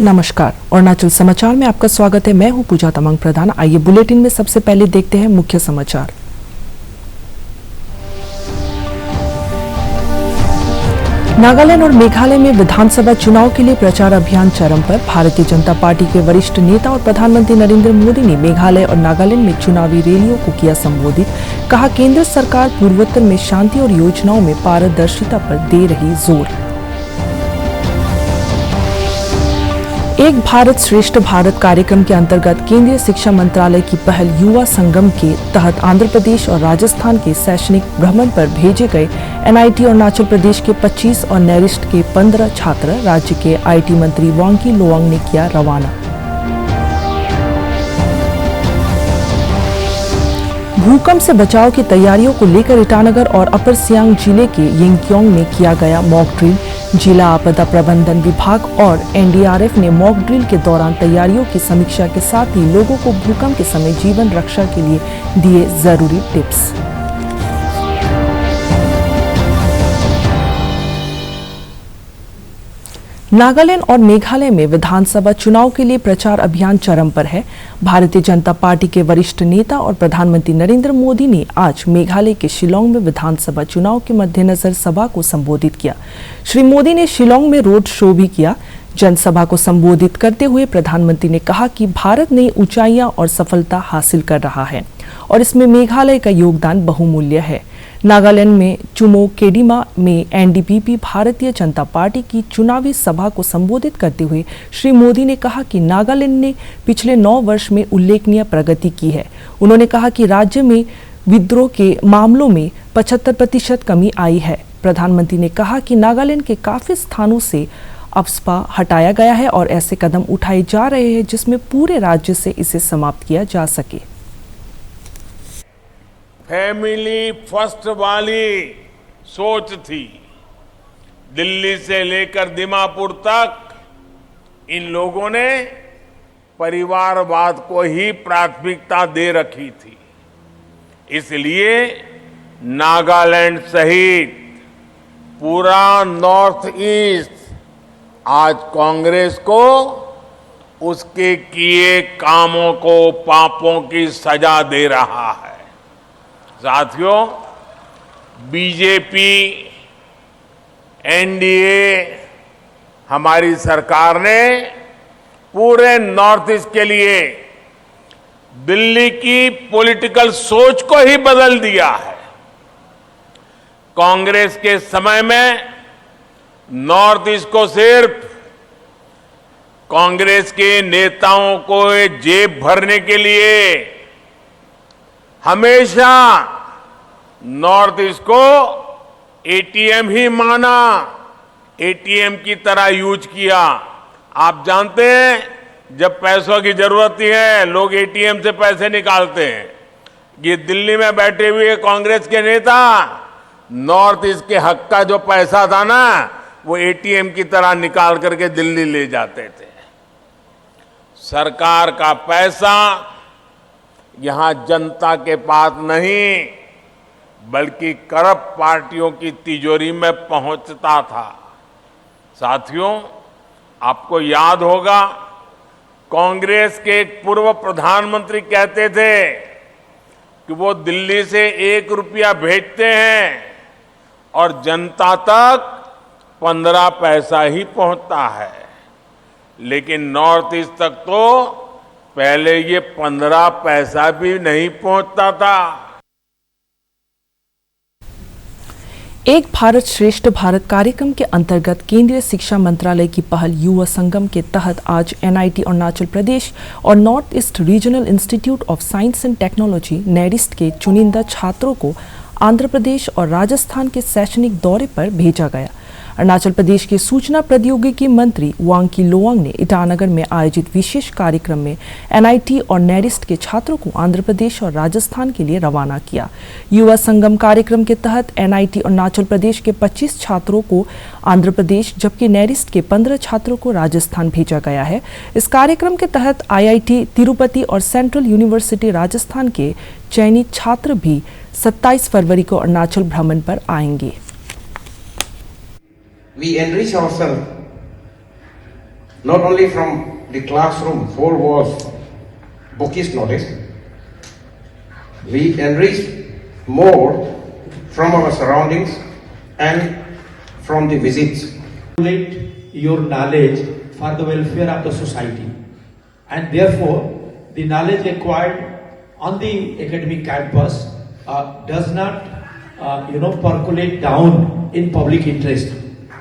नमस्कार, अरुणाचल समाचार में आपका स्वागत है। मैं हूं पूजा तमंग प्रधान। आइए बुलेटिन में सबसे पहले देखते हैं मुख्य समाचार। नागालैंड और मेघालय में विधानसभा चुनाव के लिए प्रचार अभियान चरम पर। भारतीय जनता पार्टी के वरिष्ठ नेता और प्रधानमंत्री नरेंद्र मोदी ने मेघालय और नागालैंड में चुनावी रैलियों को किया संबोधित। कहा, केंद्र सरकार पूर्वोत्तर में शांति और योजनाओं में पारदर्शिता पर दे रही जोर। एक भारत श्रेष्ठ भारत कार्यक्रम के अंतर्गत केंद्रीय शिक्षा मंत्रालय की पहल युवा संगम के तहत आंध्र प्रदेश और राजस्थान के शैक्षणिक भ्रमण पर भेजे गए एनआईटी अरुणाचल प्रदेश के 25 और नेरिस्ट के 15 छात्र राज्य के आईटी मंत्री वांकी लोवांग ने किया रवाना। भूकंप से बचाव की तैयारियों को लेकर ईटानगर और अपर सियांग जिले के यिंगक्योंग में किया गया मॉक ड्रिल। जिला आपदा प्रबंधन विभाग और एनडीआरएफ ने मॉक ड्रिल के दौरान तैयारियों की समीक्षा के साथ ही लोगों को भूकंप के समय जीवन रक्षा के लिए दिए जरूरी टिप्स। नागालैंड और मेघालय में विधानसभा चुनाव के लिए प्रचार अभियान चरम पर है। भारतीय जनता पार्टी के वरिष्ठ नेता और प्रधानमंत्री नरेंद्र मोदी ने आज मेघालय के शिलांग में विधानसभा चुनाव के मद्देनजर सभा को संबोधित किया। श्री मोदी ने शिलांग में रोड शो भी किया। जनसभा को संबोधित करते हुए प्रधानमंत्री ने कहा कि भारत नई ऊंचाइयां और सफलता हासिल कर रहा है और इसमें मेघालय का योगदान बहुमूल्य है। नागालैंड में चुमोकेडिमा में एनडीपीपी भारतीय जनता पार्टी की चुनावी सभा को संबोधित करते हुए श्री मोदी ने कहा कि नागालैंड ने पिछले 9 वर्ष में उल्लेखनीय प्रगति की है। उन्होंने कहा कि राज्य में विद्रोह के मामलों में 75% कमी आई है। प्रधानमंत्री ने कहा कि नागालैंड के काफी स्थानों से अफस्पा हटाया गया है और ऐसे कदम उठाए जा रहे हैं जिसमें पूरे राज्य से इसे समाप्त किया जा सके। फैमिली फर्स्ट वाली सोच थी। दिल्ली से लेकर दीमापुर तक इन लोगों ने परिवारवाद को ही प्राथमिकता दे रखी थी। इसलिए नागालैंड सहित पूरा नॉर्थ ईस्ट आज कांग्रेस को उसके किए कामों को पापों की सजा दे रहा है। साथियों, बीजेपी एनडीए हमारी सरकार ने पूरे नॉर्थ ईस्ट के लिए दिल्ली की पॉलिटिकल सोच को ही बदल दिया है। कांग्रेस के समय में नॉर्थ ईस्ट को सिर्फ कांग्रेस के नेताओं को जेब भरने के लिए हमेशा नॉर्थ ईस्ट को एटीएम ही माना, एटीएम की तरह यूज किया। आप जानते हैं, जब पैसों की जरूरत है लोग एटीएम से पैसे निकालते हैं। ये दिल्ली में बैठे हुए कांग्रेस के नेता नॉर्थ ईस्ट के हक का जो पैसा था ना, वो एटीएम की तरह निकाल करके दिल्ली ले जाते थे। सरकार का पैसा यहां जनता के पास नहीं बल्कि करप्ट पार्टियों की तिजोरी में पहुंचता था। साथियों, आपको याद होगा, कांग्रेस के एक पूर्व प्रधानमंत्री कहते थे कि वो दिल्ली से 1 रुपया भेजते हैं और जनता तक 15 पैसा ही पहुंचता है। लेकिन नॉर्थ ईस्ट तक तो पहले ये 15 पैसा भी नहीं पहुंचता था। एक भारत श्रेष्ठ भारत कार्यक्रम के अंतर्गत केंद्रीय शिक्षा मंत्रालय की पहल युवा संगम के तहत आज एनआईटी अरुणाचल प्रदेश और North East Regional Institute of Science and Technology NERIST के चुनिंदा छात्रों को आंध्र प्रदेश और राजस्थान के शैक्षणिक दौरे पर भेजा गया। अरुणाचल प्रदेश के सूचना प्रौद्योगिकी मंत्री वांकी लोवांग ने ईटानगर में आयोजित विशेष कार्यक्रम में एनआईटी और नेरिस्ट के छात्रों को आंध्र प्रदेश और राजस्थान के लिए रवाना किया। युवा संगम कार्यक्रम के तहत एनआईटी अरुणाचल प्रदेश के 25 छात्रों को आंध्र प्रदेश जबकि नेरिस्ट के 15 छात्रों को राजस्थान भेजा गया है। इस कार्यक्रम के तहत आईआईटी तिरुपति और सेंट्रल यूनिवर्सिटी राजस्थान के चयनित छात्र भी 27 फरवरी को अरुणाचल भ्रमण पर आएंगे। We enrich ourselves not only from the classroom, four walls, bookish knowledge, we enrich more from our surroundings and from the visits. Accumulate your knowledge for the welfare of the society, and therefore the knowledge acquired on the academic campus does not percolate down in public interest.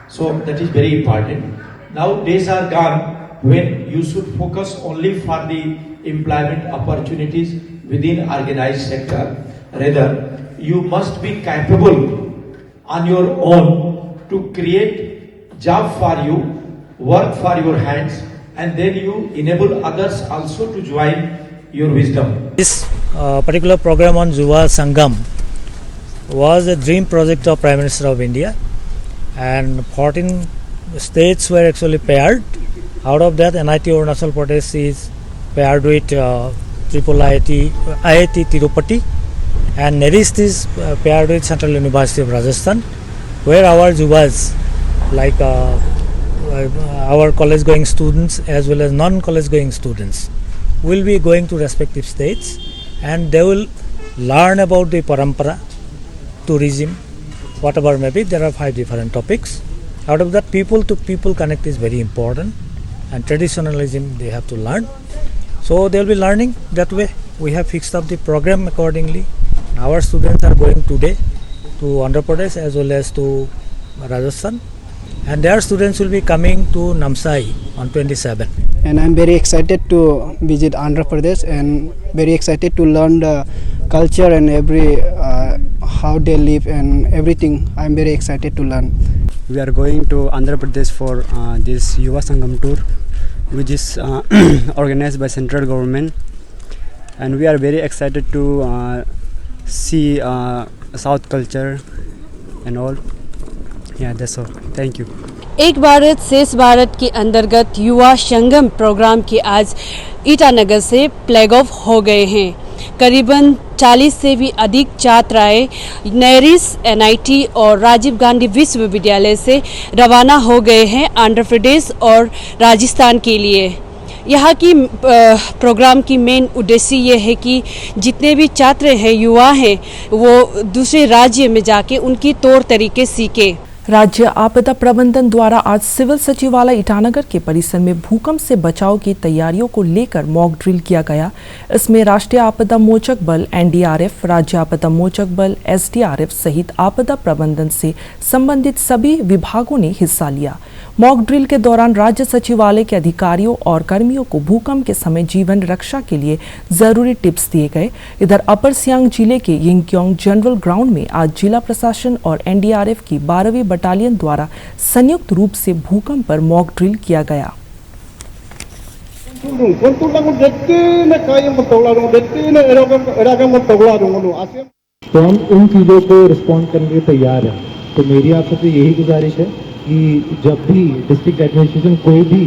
So that is very important. Now days are gone when you should focus only for the employment opportunities within organized sector. Rather, you must be capable on your own to create job for you, work for your hands, and then you enable others also to join your wisdom. This particular program on Yuva Sangam was a dream project of Prime Minister of India, and 14 states were actually paired. Out of that, NIT Arunachal Pradesh is paired with IIT Tirupati, and NERIST is paired with Central University of Rajasthan, where our Yuvas, like our college going students as well as non-college going students, will be going to respective states, and they will learn about the parampara, tourism, whatever may be. There are 5 different topics. Out of that, people to people connect is very important, and traditionalism they have to learn. So they will be learning that way. We have fixed up the program accordingly. Our students are going today to Andhra Pradesh as well as to Rajasthan, and their students will be coming to Namsai on 27. And I'm very excited to visit Andhra Pradesh and very excited to learn the culture and every how they live and everything. I'm very excited to learn. We are going to Andhra Pradesh for this Yuva Sangam tour, which is organized by central government, and we are very excited to see South culture and all. Yeah, that's all. Thank you. एक भारत श्रेष्ठ भारत के अंतर्गत Yuva Sangam programme के आज ईटानगर से flag of हो गए हैं। करीबन 40 से भी अधिक छात्राएं नेरिस्ट, NIT और राजीव गांधी विश्वविद्यालय से रवाना हो गए हैं आंध्र प्रदेश और राजस्थान के लिए। यहाँ की प्रोग्राम की मेन उद्देश्य ये है कि जितने भी छात्र हैं, युवा हैं, वो दूसरे राज्य में जाके उनकी तौर तरीके सीखे। राज्य आपदा प्रबंधन द्वारा आज सिविल सचिवालय ईटानगर के परिसर में भूकंप से बचाव की तैयारियों को लेकर मॉक ड्रिल किया गया। इसमें राष्ट्रीय आपदा मोचक बल NDRF, राज्य आपदा मोचक बल SDRF सहित आपदा प्रबंधन से संबंधित सभी विभागों ने हिस्सा लिया। मॉक ड्रिल के दौरान राज्य सचिवालय के अधिकारियों और कर्मियों को भूकंप के समय जीवन रक्षा के लिए जरूरी टिप्स दिए गए। इधर अपर सियांग जिले के यिंगक्योंग जनरल ग्राउंड में आज जिला प्रशासन और NDRF की 12वीं बटालियन द्वारा संयुक्त रूप से भूकंप पर मॉक ड्रिल किया गया। तो हम उन चीज़ों को रिस्पॉन्ड करने के लिए तैयार हैं। तो मेरी आप सबसे यही गुजारिश है कि जब भी डिस्ट्रिक्ट एडमिनिस्ट्रेशन कोई भी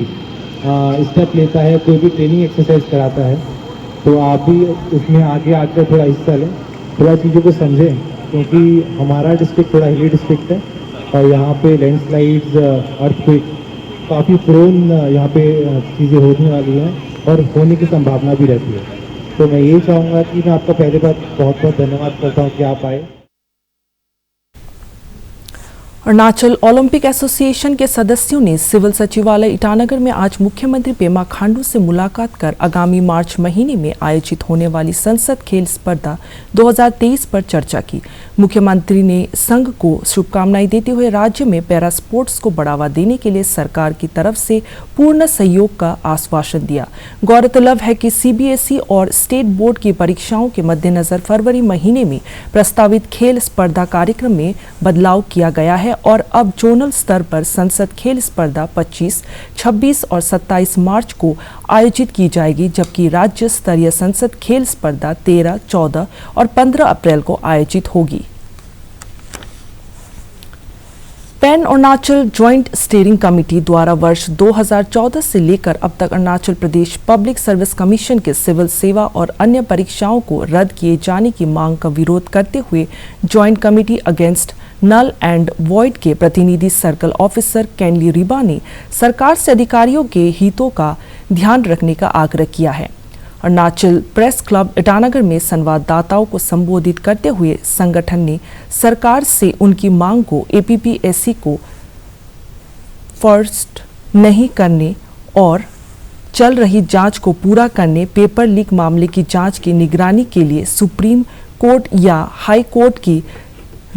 स्टेप लेता है, कोई भी ट्रेनिंग एक्सरसाइज कराता है, तो आप भी उसमें आगे आकर थोड़ा हिस्सा लें, थोड़ा चीज़ों को समझें, क्योंकि हमारा डिस्ट्रिक्ट थोड़ा हिली डिस्ट्रिक्ट है और यहाँ पे लैंडस्लाइड्स, अर्थक्वेक काफ़ी प्रोन यहाँ पे चीज़ें होने वाली हैं और होने की संभावना भी रहती है। तो मैं यही चाहूँगा कि मैं आपका पहले बात बहुत बहुत धन्यवाद करता हूँ कि आप आए। अरुणाचल ओलंपिक एसोसिएशन के सदस्यों ने सिविल सचिवालय ईटानगर में आज मुख्यमंत्री पेमा खांडू से मुलाकात कर आगामी मार्च महीने में आयोजित होने वाली संसद खेल स्पर्धा 2023 पर चर्चा की। मुख्यमंत्री ने संघ को शुभकामनाएं देते हुए राज्य में पैरा स्पोर्ट्स को बढ़ावा देने के लिए सरकार की तरफ से पूर्ण सहयोग का आश्वासन दिया। गौरतलब है कि CBSE और स्टेट बोर्ड की परीक्षाओं के मद्देनजर फरवरी महीने में प्रस्तावित खेल स्पर्धा कार्यक्रम में बदलाव किया गया है और अब जोनल स्तर पर संसद खेल स्पर्धा 25, 26 और 27 मार्च को आयोजित की जाएगी, जबकि राज्य स्तरीय संसद खेल स्पर्धा 13, 14 और 15 अप्रैल को आयोजित होगी। Pan Arunachal joint steering committee द्वारा वर्ष 2014 से लेकर अब तक Arunachal Pradesh public service commission के सिविल सेवा और अन्य परीक्षाओं को रद्द किए जाने की मांग का विरोध करते हुए Joint Committee Against Null and Void के प्रतिनिधि सर्कल ऑफिसर कैनली रिबा ने सरकार से अधिकारियों के हितों का ध्यान रखने का आग्रह किया है। अरुणाचल प्रेस क्लब ईटानगर में संवाददाताओं को संबोधित करते हुए संगठन ने सरकार से उनकी मांग को एपीपीएससी को फर्स्ट नहीं करने और चल रही जांच को पूरा करने, पेपर लीक मामले की जांच की निगरानी के लिए सुप्रीम कोर्ट या हाई कोर्ट की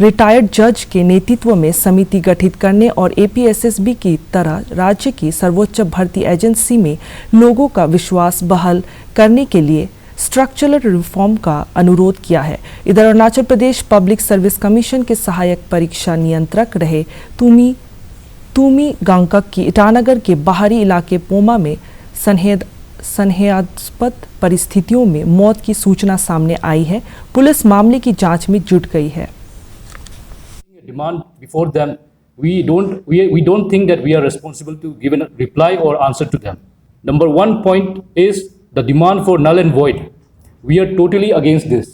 रिटायर्ड जज के नेतृत्व में समिति गठित करने और एपीएसएसबी की तरह राज्य की सर्वोच्च भर्ती एजेंसी में लोगों का विश्वास बहाल करने के लिए स्ट्रक्चरल रिफॉर्म का अनुरोध किया है। इधर Arunachal Pradesh public service commission के सहायक परीक्षा नियंत्रक रहे तुमी गांगकक की ईटानगर के बाहरी इलाके पोमा में संदेहास्पद परिस्थितियों में मौत की सूचना सामने आई है। पुलिस मामले की जांच में जुट गई है। Demand before them, we don't think that we are responsible to give a reply or answer to them. Number one point is the demand for null and void. We are totally against this.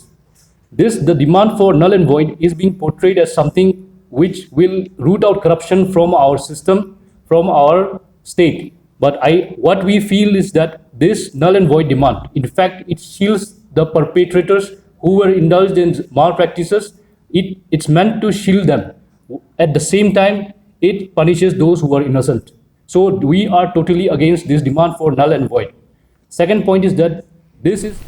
The demand for null and void is being portrayed as something which will root out corruption from our system, from our state. But what we feel is that this null and void demand, in fact, it shields the perpetrators who were indulged in malpractices. It's meant to shield them. At the same time, it punishes those who are innocent. So we are totally against this demand for null and void. Second point is that this is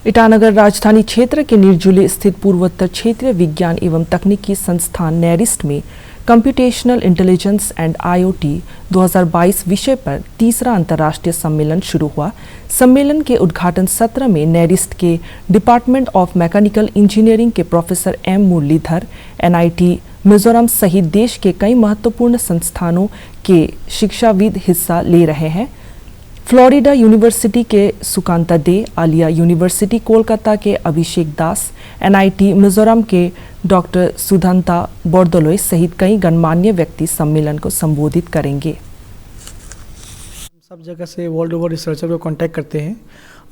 Itanagar राजधानी क्षेत्र के निर्जुली स्थित पूर्वोत्तर क्षेत्रीय विज्ञान एवं तकनीकी संस्थान नेरिस्ट में कंप्यूटेशनल इंटेलिजेंस एंड आईओटी 2022 विषय पर तीसरा अंतर्राष्ट्रीय सम्मेलन शुरू हुआ। सम्मेलन के उद्घाटन सत्र में नेरिस्ट के डिपार्टमेंट ऑफ मैकेनिकल इंजीनियरिंग के professor M Muralidhar, NIT Mizoram सहित देश के कई महत्वपूर्ण संस्थानों के शिक्षाविद हिस्सा ले रहे हैं। फ्लोरिडा यूनिवर्सिटी के सुकांता दे, आलिया यूनिवर्सिटी कोलकाता के अभिषेक दास, एनआईटी मिजोरम के डॉक्टर सुधंता बोर्दोलोई सहित कई गणमान्य व्यक्ति सम्मेलन को संबोधित करेंगे। सब जगह से वर्ल्ड ओवर रिसर्चर को कांटेक्ट करते हैं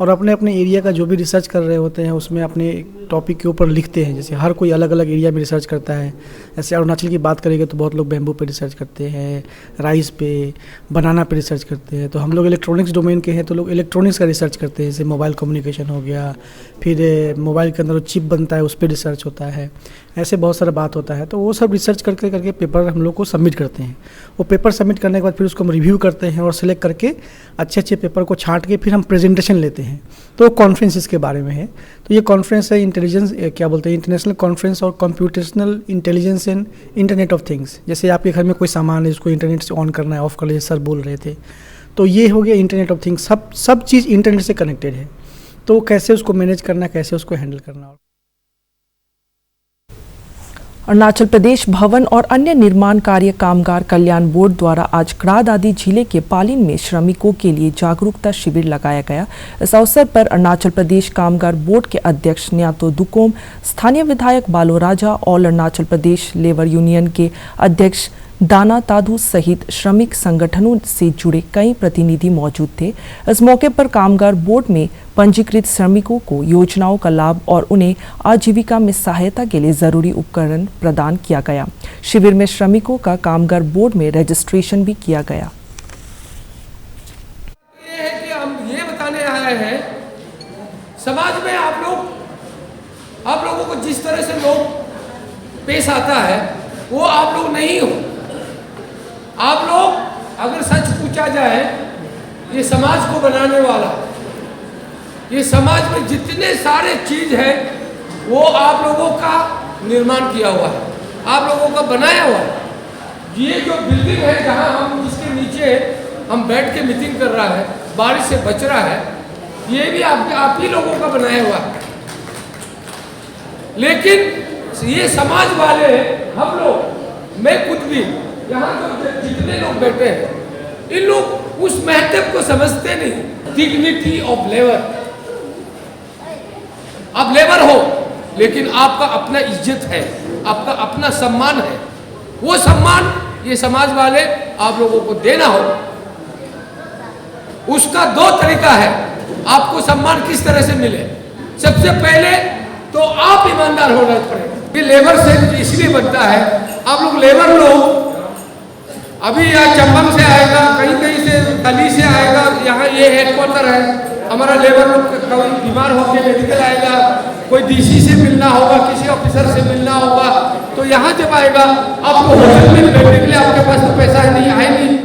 और अपने अपने एरिया का जो भी रिसर्च कर रहे होते हैं उसमें अपने टॉपिक के ऊपर लिखते हैं। जैसे हर कोई अलग अलग एरिया में रिसर्च करता है। जैसे अरुणाचल की बात करेंगे तो बहुत लोग बैम्बू पे रिसर्च करते हैं, राइस पे, बनाना पे रिसर्च करते हैं। तो हम लोग इलेक्ट्रॉनिक्स डोमेन के हैं तो लोग इलेक्ट्रॉनिक्स का रिसर्च करते हैं। जैसे मोबाइल कम्युनिकेशन हो गया, फिर मोबाइल के अंदर चिप बनता है उस पर रिसर्च होता है। ऐसे बहुत सारा बात होता है। तो वो सब रिसर्च करके पेपर हम लोग को सबमिट करते हैं। वो पेपर सबमिट करने के बाद फिर उसको हम रिव्यू करते हैं और सिलेक्ट करके अच्छे पेपर को छांट के फिर हम प्रेजेंटेशन लेते हैं। तो कॉन्फ्रेंस इसके बारे में है। तो ये कॉन्फ्रेंस है इंटेलिजेंस क्या बोलते हैं, इंटरनेशनल कॉन्फ्रेंस और computational intelligence and internet of things. जैसे आपके घर में कोई सामान है जिसको इंटरनेट से ऑन करना है, ऑफ कर लीजिए, सर बोल रहे थे। तो ये हो गया इंटरनेट ऑफ थिंग्स। सब चीज़ इंटरनेट से कनेक्टेड है। तो कैसे उसको मैनेज करना, कैसे उसको हैंडल करना। अरुणाचल प्रदेश भवन और अन्य निर्माण कार्य कामगार कल्याण बोर्ड द्वारा आज क्रादादी जिले के पालिन में श्रमिकों के लिए जागरूकता शिविर लगाया गया। इस अवसर पर अरुणाचल प्रदेश कामगार बोर्ड के अध्यक्ष न्यातो दुकोम, स्थानीय विधायक बालो राजा, all Arunachal Pradesh labour union के अध्यक्ष दाना तादू सहित श्रमिक संगठनों से जुड़े कई प्रतिनिधि मौजूद थे। इस मौके पर कामगार बोर्ड में पंजीकृत श्रमिकों को योजनाओं का लाभ और उन्हें आजीविका में सहायता के लिए जरूरी उपकरण प्रदान किया गया। शिविर में श्रमिकों का कामगार बोर्ड में रजिस्ट्रेशन भी किया गया। ये है कि हम ये बताने आए हैं, समाज में आप लोगों को जिस तरह से लोग पेश आता है वो आप लोग नहीं हो। आप लोग अगर सच पूछा जाए, ये समाज को बनाने वाला, ये समाज में जितने सारे चीज है वो आप लोगों का निर्माण किया हुआ है, आप लोगों का बनाया हुआ है। ये जो बिल्डिंग है जहां हम जिसके नीचे हम बैठ के मीटिंग कर रहा है, बारिश से बच रहा है, ये भी आप ही लोगों का बनाया हुआ है। लेकिन ये समाज वाले, हम लोग, मैं खुद भी, यहाँ जो जितने लोग बैठे हैं, इन लोग उस महत्व को समझते नहीं। डिग्निटी ऑफ लेबर, आप लेबर हो लेकिन आपका अपना इज्जत है, आपका अपना सम्मान है। वो सम्मान ये समाज वाले आप लोगों को देना हो। उसका दो तरीका है, आपको सम्मान किस तरह से मिले। सबसे पहले तो आप ईमानदार होना पड़ेगा। ये लेबर सेल इसलिए बनता है, आप लोग लेबर लोग अभी यहाँ चंबल से आएगा, कहीं कहीं से दिल्ली से आएगा, यहाँ ये हेडक्वार्टर है हमारा। लेबर लोग कभी बीमार होकर मेडिकल आएगा, कोई डीसी से मिलना होगा, किसी ऑफिसर से मिलना होगा, तो यहाँ जब आएगा आपको होटल में बैठने के लिए आपके पास तो पैसा नहीं आए नहीं।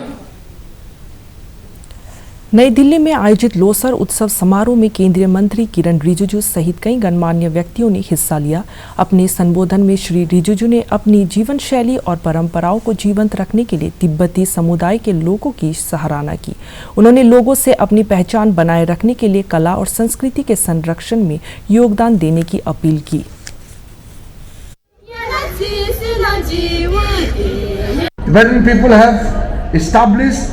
नई दिल्ली में आयोजित लोसर उत्सव समारोह में केंद्रीय मंत्री किरण रिजिजू सहित कई गणमान्य व्यक्तियों ने हिस्सा लिया। अपने संबोधन में श्री रिजिजू ने अपनी जीवन शैली और परंपराओं को जीवंत रखने के लिए तिब्बती समुदाय के लोगों की सराहना की। उन्होंने लोगों से अपनी पहचान बनाए रखने के लिए कला और संस्कृति के संरक्षण में योगदान देने की अपील की। When people have established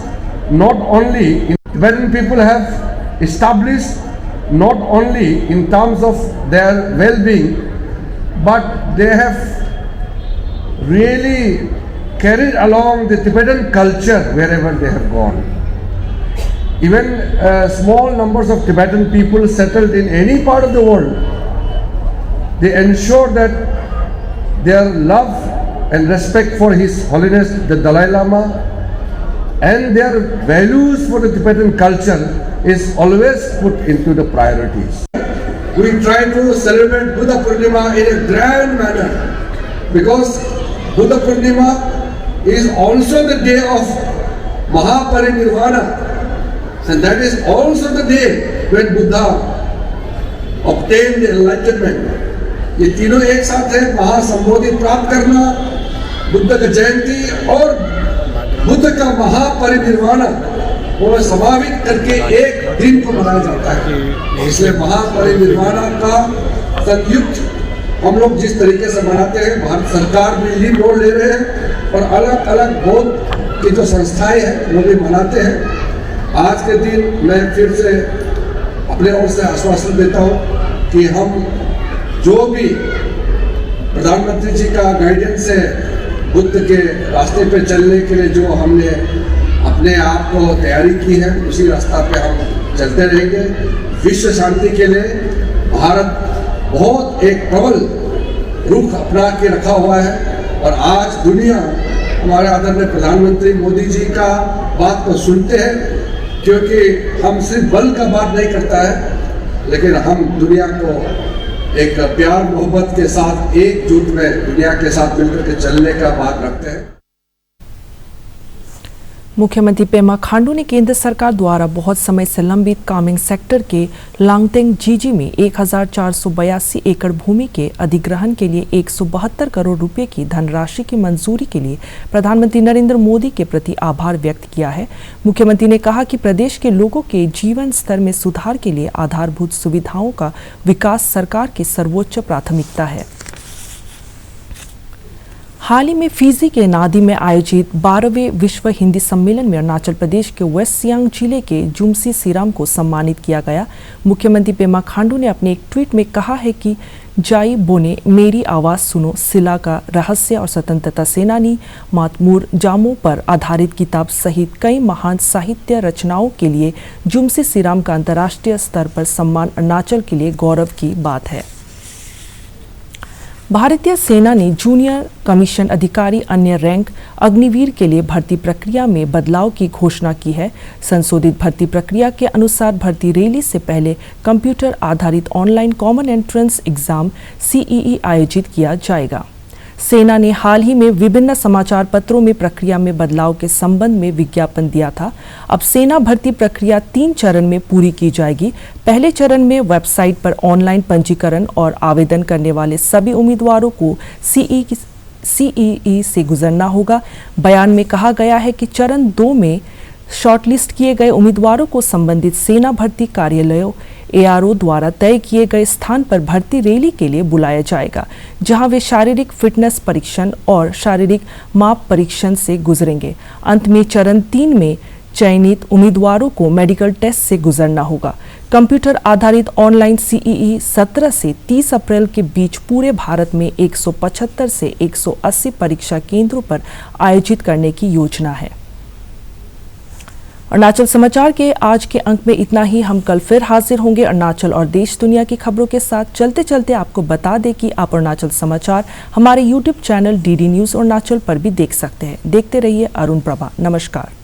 not only in terms of their well-being, but they have really carried along the Tibetan culture wherever they have gone. Even small numbers of Tibetan people settled in any part of the world, they ensure that their love and respect for His Holiness the Dalai Lama and their values for the Tibetan culture is always put into the priorities. We try to celebrate Buddha Purnima in a grand manner because Buddha Purnima is also the day of Mahaparinirvana, and that is also the day when Buddha obtained the enlightenment. ये तीनों एक साथ है, महासंबोधि प्राप्त करना, बुद्ध का जयंती और बुद्ध का महापरिनिर्वाण वो समावित करके एक दिन को मनाया जाता है। इसलिए महापरिनिर्वाण का संयुक्त हम लोग जिस तरीके से मनाते हैं, भारत सरकार भी लीड रोल ले रहे हैं और अलग अलग बौद्ध की जो संस्थाएं हैं वो भी मनाते हैं। आज के दिन मैं फिर से अपने ओर से आश्वासन देता हूँ कि हम जो भी प्रधानमंत्री जी का गाइडेंस है, बुद्ध के रास्ते पे चलने के लिए जो हमने अपने आप को तैयारी की है, उसी रास्ता पे हम चलते रहेंगे। विश्व शांति के लिए भारत बहुत एक प्रबल रुख अपना के रखा हुआ है और आज दुनिया हमारे आदरणीय प्रधानमंत्री मोदी जी का बात को सुनते हैं, क्योंकि हम सिर्फ बल का बात नहीं करता है, लेकिन हम दुनिया को एक प्यार मोहब्बत के साथ एकजुट में दुनिया के साथ मिलकर के चलने का बात रखते हैं। मुख्यमंत्री पेमा खांडू ने केंद्र सरकार द्वारा बहुत समय से लंबित कामेंग सेक्टर के लांगतेंग जीजी में 1482 एकड़ भूमि के अधिग्रहण के लिए 172 करोड़ रुपए की धनराशि की मंजूरी के लिए प्रधानमंत्री नरेंद्र मोदी के प्रति आभार व्यक्त किया है। मुख्यमंत्री ने कहा कि प्रदेश के लोगों के जीवन स्तर में सुधार के लिए आधारभूत सुविधाओं का विकास सरकार की सर्वोच्च प्राथमिकता है। हाल ही में फिजी के नादी में आयोजित 12वें विश्व हिंदी सम्मेलन में अरुणाचल प्रदेश के वेस्ट सियांग जिले के जुमसी सिराम को सम्मानित किया गया। मुख्यमंत्री पेमा खांडू ने अपने एक ट्वीट में कहा है कि जाई बोने मेरी आवाज़ सुनो सिला का रहस्य और स्वतंत्रता सेनानी मातमूर जामो पर आधारित किताब सहित कई महान साहित्य रचनाओं के लिए जुमसी सिराम का अंतर्राष्ट्रीय स्तर पर सम्मान अरुणाचल के लिए गौरव की बात है। भारतीय सेना ने जूनियर कमीशन अधिकारी अन्य रैंक अग्निवीर के लिए भर्ती प्रक्रिया में बदलाव की घोषणा की है। संशोधित भर्ती प्रक्रिया के अनुसार भर्ती रैली से पहले कंप्यूटर आधारित online common entrance exam CEE आयोजित किया जाएगा। सेना ने हाल ही में विभिन्न समाचार पत्रों में प्रक्रिया में बदलाव के संबंध में विज्ञापन दिया था। अब सेना भर्ती प्रक्रिया 3 चरण में पूरी की जाएगी। पहले चरण में वेबसाइट पर ऑनलाइन पंजीकरण और आवेदन करने वाले सभी उम्मीदवारों को CEE से गुजरना होगा। बयान में कहा गया है कि चरण 2 में शॉर्टलिस्ट किए गए उम्मीदवारों को संबंधित सेना भर्ती कार्यालयों ARO द्वारा तय किए गए स्थान पर भर्ती रैली के लिए बुलाया जाएगा, जहां वे शारीरिक फिटनेस परीक्षण और शारीरिक माप परीक्षण से गुजरेंगे। अंत में चरण 3 में चयनित उम्मीदवारों को मेडिकल टेस्ट से गुजरना होगा। कंप्यूटर आधारित ऑनलाइन CEE 17 से 30 अप्रैल के बीच पूरे भारत में 175 से 180 परीक्षा केंद्रों पर आयोजित करने की योजना है। अरुणाचल समाचार के आज के अंक में इतना ही। हम कल फिर हाजिर होंगे अरुणाचल और देश दुनिया की खबरों के साथ। चलते चलते आपको बता दें कि आप अरुणाचल समाचार हमारे YouTube channel DD news Arunachal पर भी देख सकते हैं। देखते रहिए अरुण प्रभा। नमस्कार।